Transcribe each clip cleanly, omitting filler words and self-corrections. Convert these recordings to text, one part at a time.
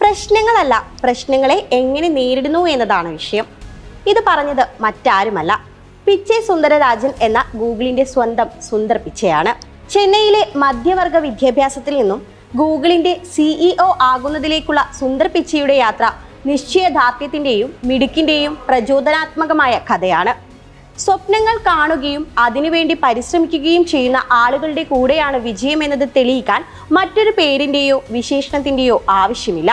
പ്രശ്നങ്ങളല്ല, പ്രശ്നങ്ങളെ എങ്ങനെ നേരിടുന്നു എന്നതാണ് വിഷയം. ഇത് പറഞ്ഞത് മറ്റാരുമല്ല, പിച്ചെ സുന്ദരരാജൻ എന്ന ഗൂഗിളിന്റെ സ്വന്തം സുന്ദർ പിച്ചയാണ്. ചെന്നൈയിലെ മധ്യവർഗ വിദ്യാഭ്യാസത്തിൽ നിന്നും ഗൂഗിളിന്റെ CEO ആകുന്നതിലേക്കുള്ള സുന്ദർ പിച്ചയുടെ യാത്ര നിശ്ചയദാർഢ്യത്തിന്റെയും മിടുക്കിന്റെയും പ്രചോദനാത്മകമായ കഥയാണ്. സ്വപ്നങ്ങൾ കാണുകയും അതിനുവേണ്ടി പരിശ്രമിക്കുകയും ചെയ്യുന്ന ആളുകളുടെ കൂടെയാണ് വിജയം എന്നത് തെളിയിക്കാൻ മറ്റൊരു പേരിന്റെയോ വിശേഷണത്തിന്റെയോ ആവശ്യമില്ല.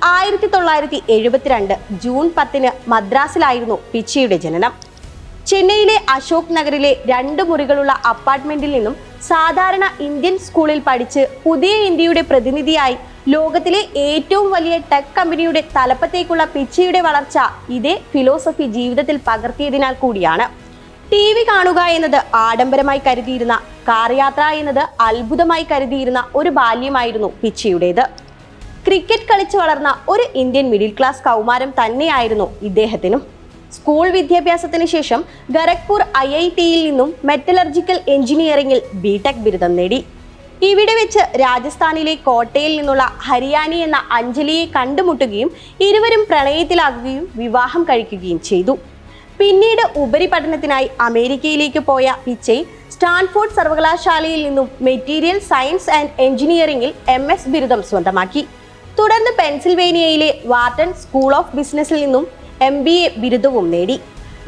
1972 ജൂൺ 10 മദ്രാസിലായിരുന്നു പിച്ചയുടെ ജനനം. ചെന്നൈയിലെ അശോക് നഗറിലെ 2 മുറികളുള്ള അപ്പാർട്ട്മെന്റിൽ നിന്നും സാധാരണ ഇന്ത്യൻ സ്കൂളിൽ പഠിച്ച് പുതിയ ഇന്ത്യയുടെ പ്രതിനിധിയായി ലോകത്തിലെ ഏറ്റവും വലിയ ടെക് കമ്പനിയുടെ തലപ്പത്തേക്കുള്ള പിച്ചയുടെ വളർച്ച ഇതേ ഫിലോസഫി ജീവിതത്തിൽ പകർത്തിയതിനാൽ കൂടിയാണ്. TV കാണുക എന്നത് ആഡംബരമായി കരുതിയിരുന്ന, കാർ യാത്ര എന്നത് അത്ഭുതമായി കരുതിയിരുന്ന ഒരു ബാല്യമായിരുന്നു പിച്ചയുടേത്. ക്രിക്കറ്റ് കളിച്ച് വളർന്ന ഒരു ഇന്ത്യൻ മിഡിൽ ക്ലാസ് കൗമാരം തന്നെയായിരുന്നു ഇദ്ദേഹത്തിനും. സ്കൂൾ വിദ്യാഭ്യാസത്തിന് ശേഷം ഖരഗ്പൂർ IITയിൽ നിന്നും മെറ്റലർജിക്കൽ എഞ്ചിനീയറിംഗിൽ BTech ബിരുദം നേടി. ഇവിടെ വെച്ച് രാജസ്ഥാനിലെ കോട്ടയിൽ നിന്നുള്ള ഹരിയാനി എന്ന അഞ്ജലിയെ കണ്ടുമുട്ടുകയും ഇരുവരും പ്രണയത്തിലാകുകയും വിവാഹം കഴിക്കുകയും ചെയ്തു. പിന്നീട് ഉപരിപഠനത്തിനായി അമേരിക്കയിലേക്ക് പോയ പിച്ചെ സ്റ്റാൻഫോർഡ് സർവകലാശാലയിൽ നിന്നും മെറ്റീരിയൽ സയൻസ് ആൻഡ് എഞ്ചിനീയറിംഗിൽ MS ബിരുദം സ്വന്തമാക്കി. തുടർന്ന് പെൻസിൽവേനിയയിലെ വാർട്ടൺ സ്കൂൾ ഓഫ് ബിസിനസ്സിൽ നിന്നും MBA ബിരുദവും നേടി.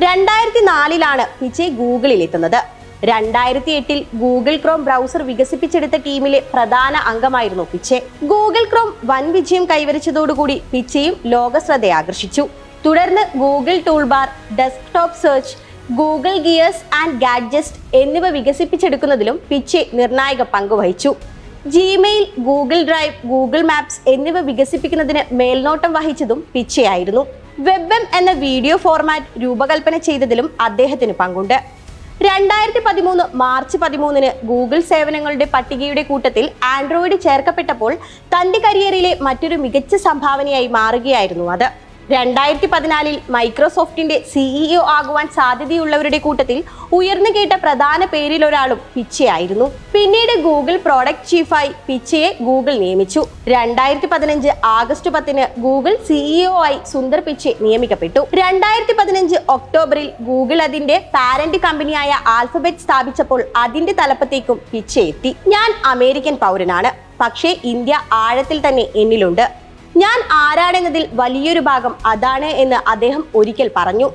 2004 പിച്ചെ ഗൂഗിളിൽ എത്തുന്നത്. 2008 ഗൂഗിൾ ക്രോം ബ്രൗസർ വികസിപ്പിച്ചെടുത്ത ടീമിലെ പ്രധാന അംഗമായിരുന്നു പിച്ചെ. ഗൂഗിൾ ക്രോം വൻ വിജയം കൈവരിച്ചതോടുകൂടി പിച്ചയും ലോകശ്രദ്ധ ആകർഷിച്ചു. തുടർന്ന് Google toolbar, desktop search, Google gears and gadgets എന്നിവ വികസിപ്പിച്ചെടുക്കുന്നതിലും പിച്ചെ നിർണായക പങ്കുവഹിച്ചു. Gmail, Google drive, Google maps എന്നിവ വികസിപ്പിക്കുന്നതിന് മേൽനോട്ടം വഹിച്ചതും പിച്ചയായിരുന്നു. WebM എന്ന വീഡിയോ ഫോർമാറ്റ് രൂപകൽപ്പന ചെയ്തതിലും അദ്ദേഹത്തിന് പങ്കുണ്ട്. 2013 മാർച്ച് 13 ഗൂഗിൾ സേവനങ്ങളുടെ പട്ടികയുടെ കൂട്ടത്തിൽ ആൻഡ്രോയിഡ് ചേർക്കപ്പെട്ടപ്പോൾ തന്റെ കരിയറിലെ മറ്റൊരു മികച്ച സംഭാവനയായി മാറുകയായിരുന്നു അത്. 2014 മൈക്രോസോഫ്റ്റിന്റെ CEO ആകുവാൻ സാധ്യതയുള്ളവരുടെ കൂട്ടത്തിൽ ഉയർന്നു കേട്ട പ്രധാന പേരിലൊരാളും പിച്ചയായിരുന്നു. പിന്നീട് ഗൂഗിൾ പ്രോഡക്റ്റ് ചീഫായി പിച്ചയെ ഗൂഗിൾ നിയമിച്ചു. 2015 ആഗസ്റ്റ് 10 ഗൂഗിൾ CEO ആയി സുന്ദർ പിച്ചെ നിയമിക്കപ്പെട്ടു. 2015 ഒക്ടോബറിൽ ഗൂഗിൾ അതിന്റെ പാരന്റ് കമ്പനിയായ ആൽഫബറ്റ് സ്ഥാപിച്ചപ്പോൾ അതിന്റെ തലപ്പത്തേക്കും പിച്ചെ എത്തി. ഞാൻ അമേരിക്കൻ പൗരനാണ്, പക്ഷേ ഇന്ത്യ ആഴത്തിൽ തന്നെ എന്നിലുണ്ട്. ഞാൻ ആരാണെന്നതിൽ വലിയൊരു ഭാഗം അതാണ് എന്ന് അദ്ദേഹം ഒരിക്കൽ പറഞ്ഞു.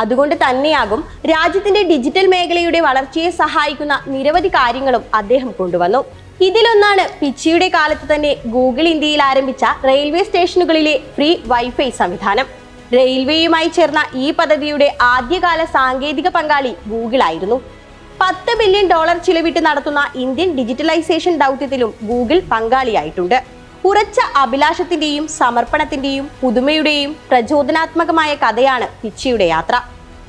അതുകൊണ്ട് തന്നെയാകും രാജ്യത്തിന്റെ ഡിജിറ്റൽ മേഖലയുടെ വളർച്ചയെ സഹായിക്കുന്ന നിരവധി കാര്യങ്ങളും അദ്ദേഹം കൊണ്ടുവന്നു. ഇതിലൊന്നാണ് പിച്ചയുടെ കാലത്ത് തന്നെ ഗൂഗിൾ ഇന്ത്യയിൽ ആരംഭിച്ച റെയിൽവേ സ്റ്റേഷനുകളിലെ ഫ്രീ വൈഫൈ സംവിധാനം. റെയിൽവേയുമായി ചേർന്ന ഈ പദ്ധതിയുടെ ആദ്യകാല സാങ്കേതിക പങ്കാളി ഗൂഗിൾ ആയിരുന്നു. $10 ബില്യൺ ചിലവിട്ട് നടത്തുന്ന ഇന്ത്യൻ ഡിജിറ്റലൈസേഷൻ ദൗത്യത്തിലും ഗൂഗിൾ പങ്കാളിയായിട്ടുണ്ട്. ഉറച്ച അഭിലാഷത്തിന്റെയും സമർപ്പണത്തിന്റെയും പുതുമയുടെയും പ്രചോദനാത്മകമായ കഥയാണ് പിച്ചയുടെ യാത്ര.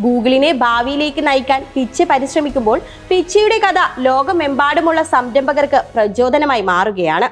ഗൂഗിളിനെ ഭാവിയിലേക്ക് നയിക്കാൻ പിച്ചെ പരിശ്രമിക്കുമ്പോൾ പിച്ചയുടെ കഥ ലോകമെമ്പാടുമുള്ള സംരംഭകർക്ക് പ്രചോദനമായി മാറുകയാണ്.